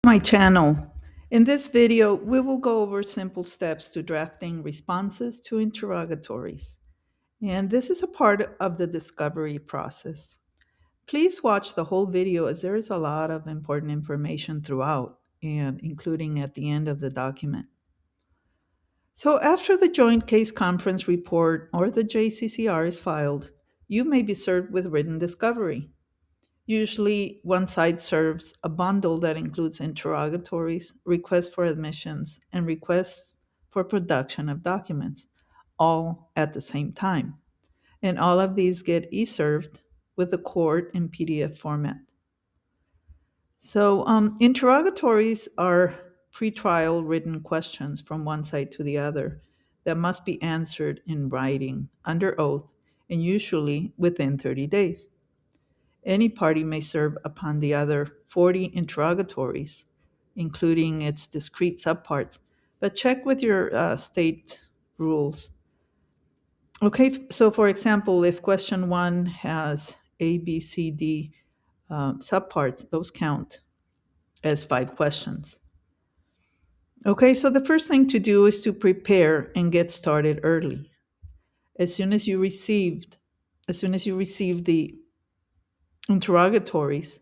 my channel. In this video, we will go over simple steps to drafting responses to interrogatories. And this is a part of the discovery process. Please watch the whole video as there is a lot of important information throughout, and including at the end of the document. So after the Joint Case Conference report or the JCCR is filed, you may be served with written discovery. Usually, one side serves a bundle that includes interrogatories, requests for admissions, and requests for production of documents, all at the same time. And all of these get e-served with the court in PDF format. So, interrogatories are pretrial written questions from one side to the other that must be answered in writing, under oath, and usually within 30 days. Any party may serve upon the other 40 interrogatories, including its discrete subparts, but check with your state rules. Okay, so for example, if question one has A, B, C, D subparts, those count as 5 questions. Okay, so the first thing to do is to prepare and get started early. As soon as you receive the interrogatories,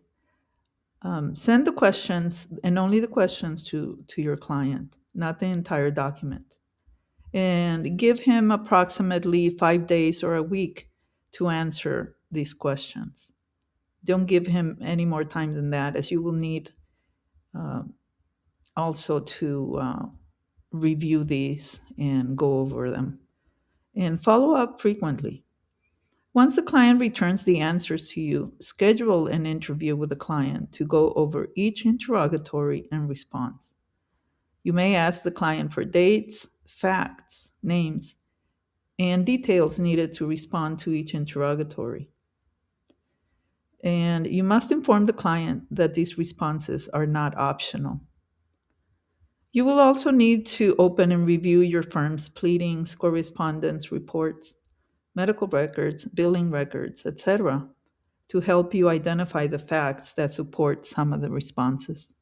send the questions and only the questions to your client, not the entire document. And give him approximately 5 days or a week to answer these questions. Don't give him any more time than that, as you will need also to review these and go over them. And follow up frequently. Once the client returns the answers to you, schedule an interview with the client to go over each interrogatory and response. You may ask the client for dates, facts, names, and details needed to respond to each interrogatory. And you must inform the client that these responses are not optional. You will also need to open and review your firm's pleadings, correspondence reports, medical records, billing records, etc., to help you identify the facts that support some of the responses.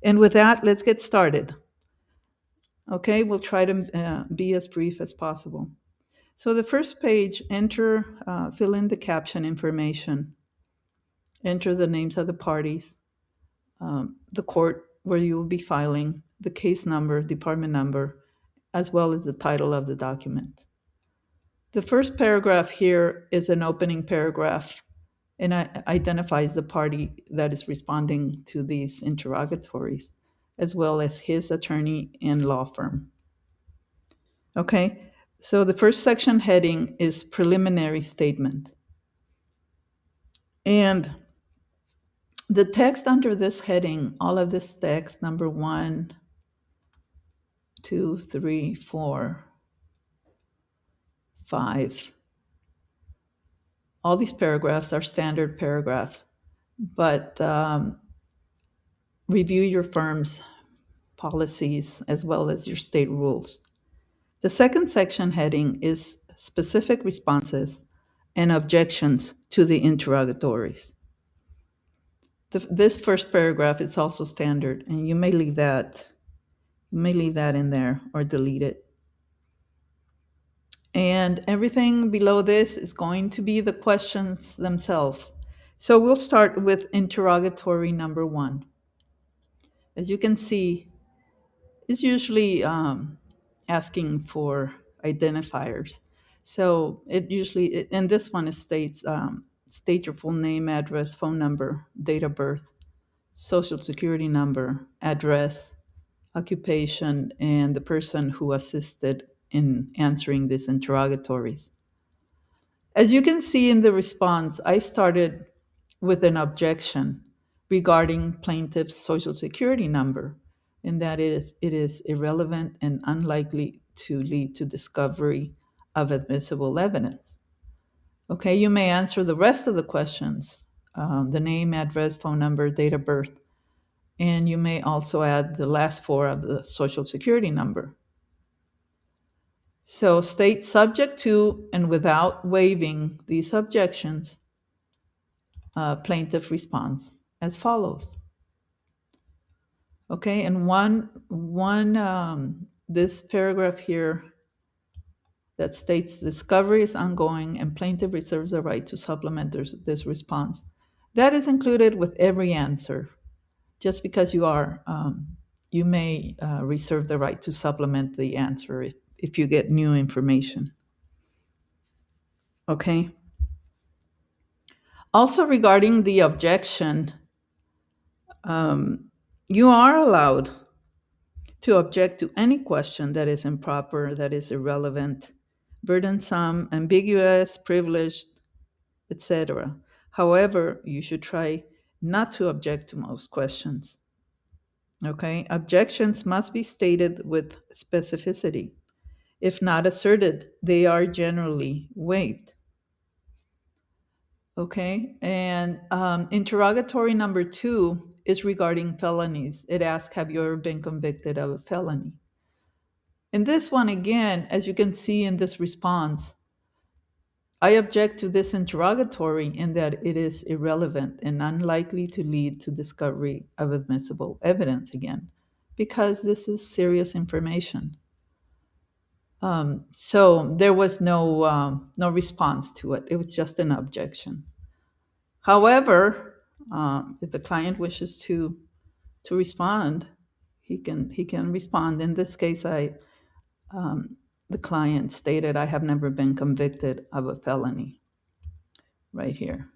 And with that, let's get started. Okay, we'll try to be as brief as possible. So the first page, fill in the caption information, enter the names of the parties, the court where you will be filing, the case number, department number, as well as the title of the document. The first paragraph here is an opening paragraph and identifies the party that is responding to these interrogatories, as well as his attorney and law firm. Okay, so the first section heading is preliminary statement. And the text under this heading, all of this text, number 1, 2, 3, 4, 5, all these paragraphs are standard paragraphs, but review your firm's policies as well as your state rules. The second section heading is specific responses and objections to the interrogatories. This first paragraph is also standard, and you may leave that in there or delete it. And everything below this is going to be the questions themselves. So we'll start with interrogatory number 1. As you can see, it's usually asking for identifiers. So it usually, and this one states, state your full name, address, phone number, date of birth, social security number, address, occupation, and the person who assisted in answering these interrogatories. As you can see in the response, I started with an objection regarding plaintiff's social security number, and that it is irrelevant and unlikely to lead to discovery of admissible evidence. Okay, you may answer the rest of the questions, the name, address, phone number, date of birth, and you may also add the last 4 of the social security number. So state subject to and without waiving these objections, plaintiff responds as follows. Okay, and one this paragraph here that states discovery is ongoing and plaintiff reserves the right to supplement this response. That is included with every answer. Just because you may reserve the right to supplement the answer if you get new information. Okay. Also, regarding the objection, you are allowed to object to any question that is improper, that is irrelevant, burdensome, ambiguous, privileged, etc. However, you should try not to object to most questions. Okay, objections must be stated with specificity. If not asserted, they are generally waived. Okay, and interrogatory number 2 is regarding felonies. It asks, have you ever been convicted of a felony? In this one, again, as you can see in this response, I object to this interrogatory in that it is irrelevant and unlikely to lead to discovery of admissible evidence again, because this is serious information. So there was no response to it. It was just an objection. However, if the client wishes to respond, he can respond. In this case, the client stated, "I have never been convicted of a felony." Right here.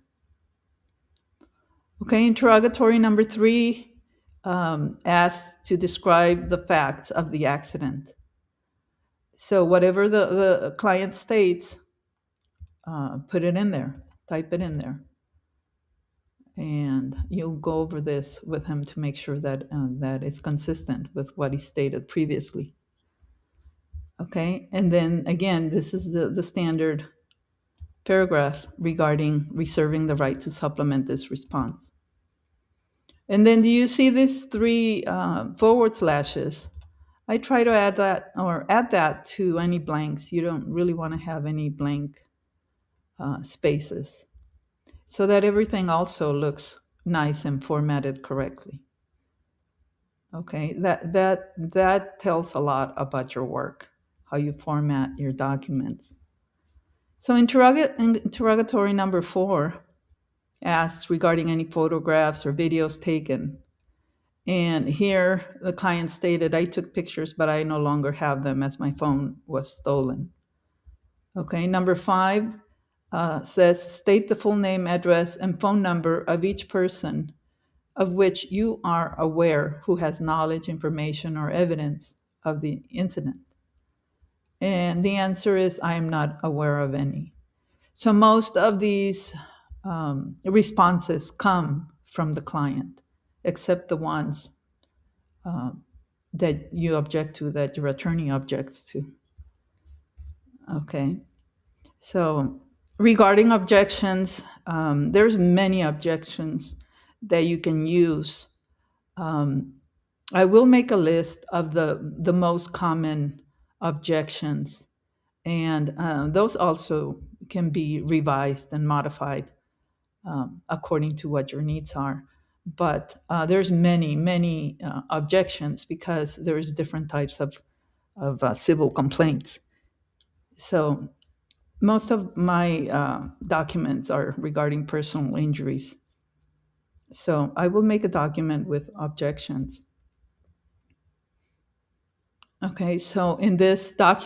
Okay, interrogatory number 3 asks to describe the facts of the accident. So whatever the client states, put it in there, type it in there. And you'll go over this with him to make sure that that is consistent with what he stated previously. Okay, and then again, this is the standard paragraph regarding reserving the right to supplement this response. And then do you see these 3 forward slashes? I try to add that to any blanks. You don't really want to have any blank spaces, so that everything also looks nice and formatted correctly. Okay, that tells a lot about your work, how you format your documents. So interrogatory number 4 asks regarding any photographs or videos taken. And here the client stated, I took pictures, but I no longer have them as my phone was stolen. Okay, number 5 says, state the full name, address, and phone number of each person of which you are aware who has knowledge, information, or evidence of the incident. And the answer is, I am not aware of any. So most of these responses come from the client, except the ones that you object to, that your attorney objects to. Okay, so regarding objections, there's many objections that you can use. I will make a list of the most common objections, and those also can be revised and modified according to what your needs are. But there's many objections because there's different types of civil complaints. So most of my documents are regarding personal injuries. So I will make a document with objections. Okay, so in this document,